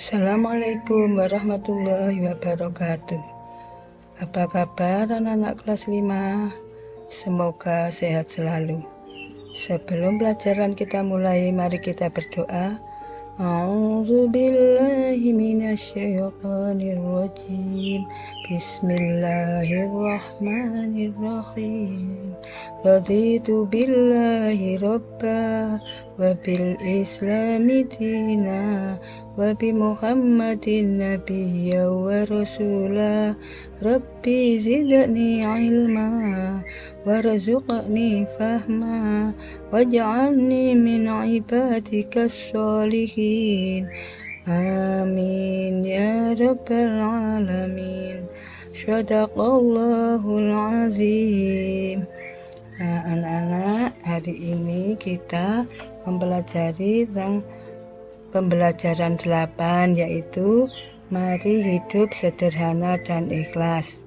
Assalamualaikum warahmatullahi wabarakatuh. Apa kabar anak-anak kelas 5? Semoga sehat selalu. Sebelum pelajaran kita mulai, mari kita berdoa. A'udzubillahi minasyaitonirrajim. Bismillahirrahmanirrahim. Raditu billahi robba wa bil islami dina wa bi Muhammadin nabiyya wa rasula. Rabbi zidni ilma warzuqni fahma waj'alni min ibadika sholihin. Amin ya rabbal alamin. Shadaqallahul azim. Nah, anak-anak, hari ini kita mempelajari tentang pembelajaran 8, yaitu mari hidup sederhana dan ikhlas.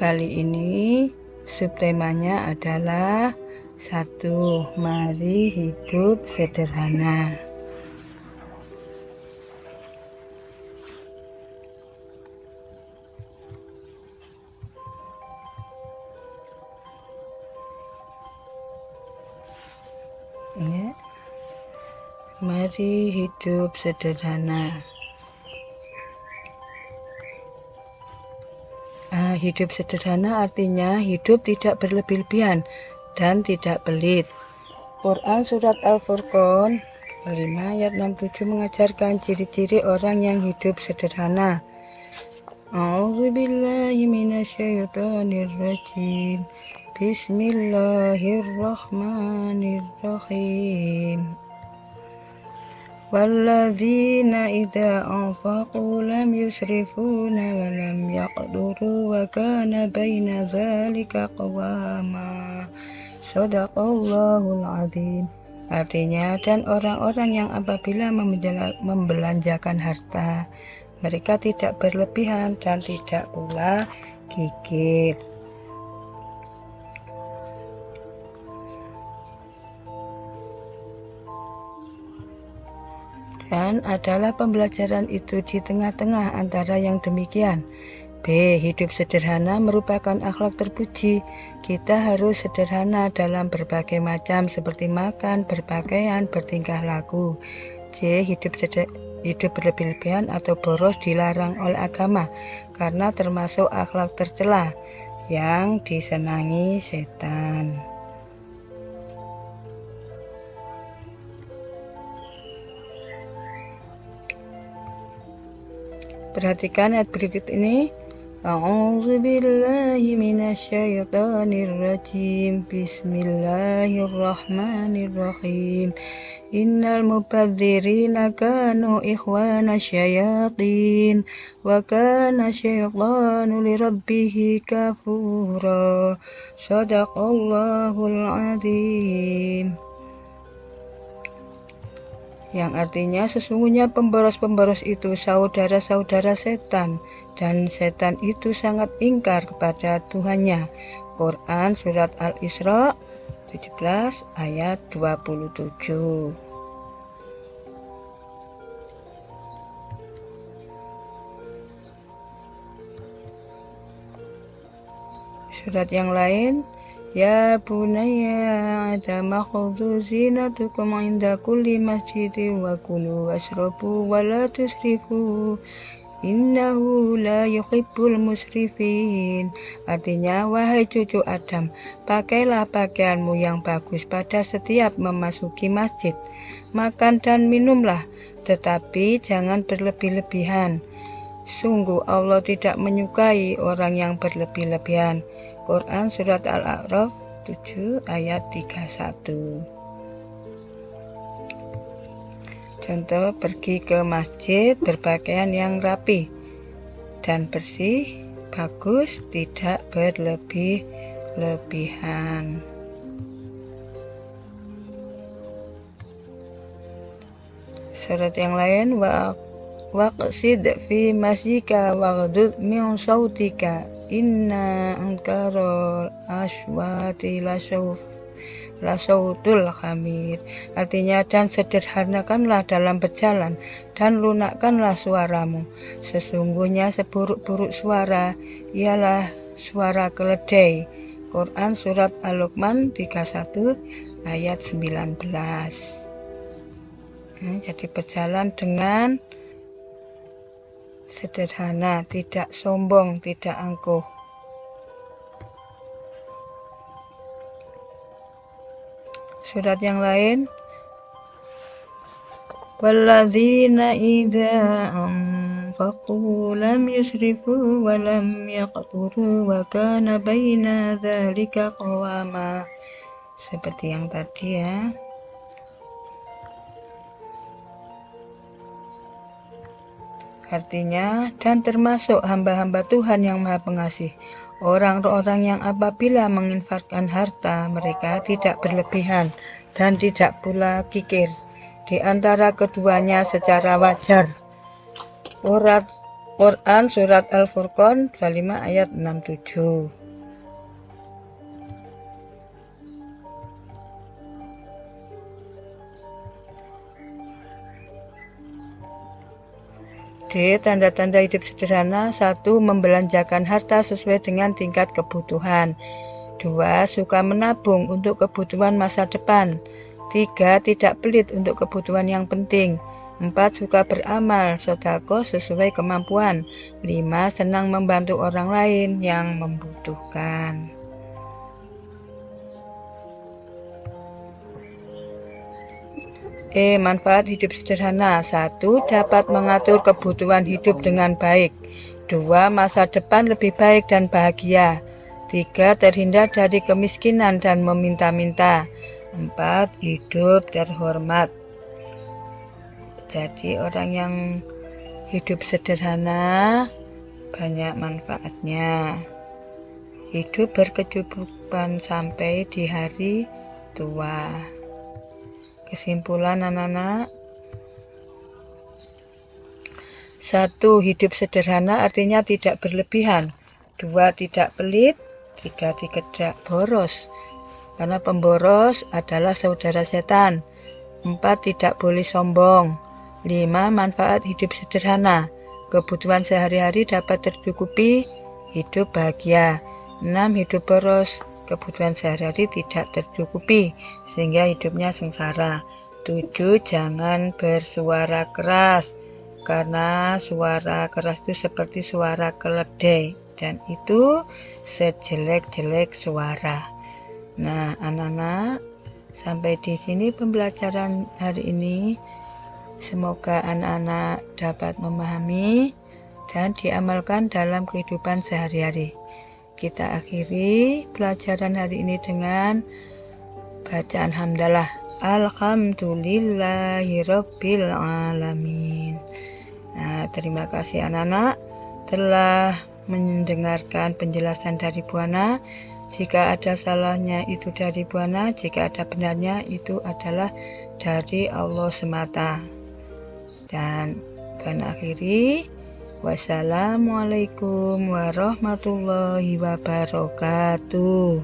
Kali ini subtemanya adalah 1. Mari hidup sederhana. Ya. Mari hidup sederhana. Hidup sederhana artinya hidup tidak berlebih-lebihan dan tidak pelit. Quran Surat Al-Furqan 5 ayat 67 mengajarkan ciri-ciri orang yang hidup sederhana. A'udzubillahi minasyaitonirrajim. Bismillahirrahmanirrahim. Walladzina idza anfaqu lam yusrifuna wa lam yaqduru wa kana baina dzalika qawama. Shadaqallahul azim. Artinya, dan orang-orang yang apabila membelanjakan harta, mereka tidak berlebihan dan tidak pula gigit. Dan adalah pembelajaran itu di tengah-tengah antara yang demikian. B. Hidup sederhana merupakan akhlak terpuji. Kita harus sederhana dalam berbagai macam seperti makan, berpakaian, bertingkah laku. C. Hidup berlebih-lebihan atau boros dilarang oleh agama karena termasuk akhlak tercela yang disenangi setan. Perhatikan ayat berikut ini. A'udzubillahi minasyaitonirrajim. Bismillahirrahmanirrahim. Innal mubadzirina kanu ikhwana syayatin wa kana syaitanu lirabbihi kafura. Shadaqallahul azim. Yang artinya sesungguhnya pemboros-pemboros itu saudara-saudara setan, dan setan itu sangat ingkar kepada Tuhannya. Quran Surat Al-Isra 17 ayat 27. Surat yang lain, Ya bunayya adama khudhu zinatukum inda kulli masjidin wa kulu washrabu wa la tusrifu innahu la yuhibbul musrifin. Artinya, wahai cucu Adam, pakailah pakaianmu yang bagus pada setiap memasuki masjid. Makan dan minumlah, tetapi jangan berlebih-lebihan. Sungguh Allah tidak menyukai orang yang berlebih-lebihan. Quran Surat Al-A'raf 7 ayat 31. Contoh, pergi ke masjid berpakaian yang rapi dan bersih, bagus, tidak berlebih-lebihan. Surat yang lain, waqsid fi masjika waghdud min sautika inna ankarul aswati lasautul hamir. Artinya, dan sederhanakanlah dalam berjalan, dan lunakkanlah suaramu. Sesungguhnya seburuk-buruk suara ialah suara keledai. Quran Surat Al-Luqman 31 ayat 19. Jadi berjalan dengan sederhana, tidak sombong, tidak angkuh. Surat yang lain, walladzina idza anfaqu lam yusrifu wa lam yaqturu wa kana baina dzalika qawama. Seperti yang tadi ya. Artinya, dan termasuk hamba-hamba Tuhan yang Maha Pengasih, orang-orang yang apabila menginfakkan harta mereka tidak berlebihan dan tidak pula kikir di antara keduanya secara wajar. Quran Surat Al-Furqan 25 ayat 67. D. Tanda-tanda hidup sederhana. 1. Membelanjakan harta sesuai dengan tingkat kebutuhan. 2. Suka menabung untuk kebutuhan masa depan. 3. Tidak pelit untuk kebutuhan yang penting. 4. Suka beramal sedekah sesuai kemampuan. 5. Senang membantu orang lain yang membutuhkan. Manfaat hidup sederhana. 1. Dapat mengatur kebutuhan hidup dengan baik. 2. Masa depan lebih baik dan bahagia. 3. Terhindar dari kemiskinan dan meminta-minta. 4. Hidup terhormat. Jadi orang yang hidup sederhana banyak manfaatnya. Hidup berkecukupan sampai di hari tua. Kesimpulan anak-anak, 1. Hidup sederhana artinya tidak berlebihan. 2. Tidak pelit. 3. Tidak boros, karena pemboros adalah saudara setan. 4. Tidak boleh sombong. 5. Manfaat hidup sederhana, kebutuhan sehari-hari dapat tercukupi, hidup bahagia. 6. Hidup boros, kebutuhan sehari-hari tidak tercukupi sehingga hidupnya sengsara. 7. Jangan bersuara keras, karena suara keras itu seperti suara keledai dan itu sejelek-jelek suara. Nah, anak-anak, sampai di sini pembelajaran hari ini. Semoga anak-anak dapat memahami dan diamalkan dalam kehidupan sehari-hari. Kita akhiri pelajaran hari ini dengan bacaan hamdalah. Alhamdulillahirabbil alamin. Nah, terima kasih anak-anak telah mendengarkan penjelasan dari Bu Ana. Jika ada salahnya itu dari Bu Ana, jika ada benarnya itu adalah dari Allah semata. Dan karena akhiri, wassalamualaikum warahmatullahi wabarakatuh.